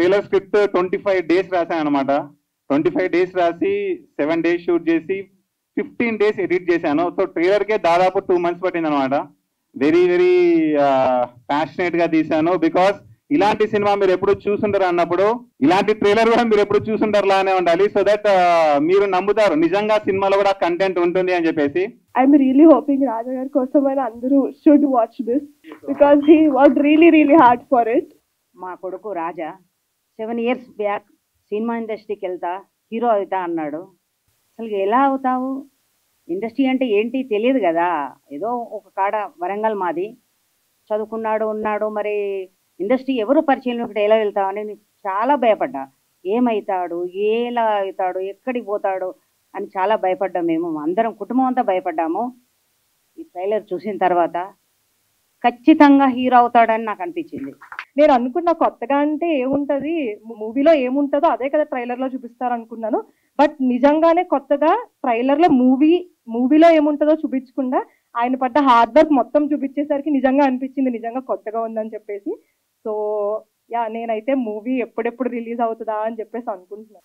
Trailer script 25 days రాశాను అనమాట. 25 days రాసి 7 days షూట్ చేసి 15 days ఎడిట్ చేశాను. సో ట్రైలర్కే దాదాపు 2 months పట్టింది అనమాట. వెరీ వెరీ ప్యాషనేట్ గా తీశాను. బికాస్ ఇలాంటి సినిమా మీరు ఎప్పుడు చూసుంటారు అన్నప్పుడు ఇలాంటి ట్రైలర్ కూడా మీరు ఎప్పుడు చూసుంటారు లానే ఉండాలి. సో దట్ మీరు నమ్ముతారు నిజంగా సినిమాలో కూడా కంటెంట్ ఉంటుంది అని చెప్పేసి. ఐఎమ్ రియలీ హోపింగ్ రాజా గారి కోసమైనా అందరూ should watch this because he work really really hard for it. మా కొడుకు రాజా 7 years బ్యాక్ సినిమా ఇండస్ట్రీకి వెళ్తా హీరో అవుతా అన్నాడు. అసలు ఎలా అవుతావు, ఇండస్ట్రీ అంటే ఏంటి తెలియదు కదా, ఏదో ఒక కాడ వరంగల్ మాది, చదువుకున్నాడు ఉన్నాడు, మరి ఇండస్ట్రీ ఎవరు పరిచయం ఒకటి ఎలా వెళ్తావు అని నేను చాలా భయపడ్డా. ఏమవుతాడు, ఎలా అవుతాడు, ఎక్కడికి పోతాడు అని చాలా భయపడ్డాం. మేము అందరం కుటుంబం అంతా భయపడ్డాము. ఈ ట్రైలర్ చూసిన తర్వాత ఖచ్చితంగా హీరో అవుతాడని నాకు అనిపించింది. నేను అనుకున్న కొత్తగా అంటే ఏముంటది, మూవీలో ఏముంటుందో అదే కదా ట్రైలర్ లో చూపిస్తారు అనుకున్నాను. బట్ నిజంగానే కొత్తగా ట్రైలర్ లో మూవీలో ఏముంటుందో చూపించకుండా ఆయన పడ్డ హార్డ్ వర్క్ మొత్తం చూపించేసరికి నిజంగా అనిపించింది నిజంగా కొత్తగా ఉందని చెప్పేసి. సో యా, నేనైతే మూవీ ఎప్పుడెప్పుడు రిలీజ్ అవుతుందా అని చెప్పేసి అనుకుంటున్నాను.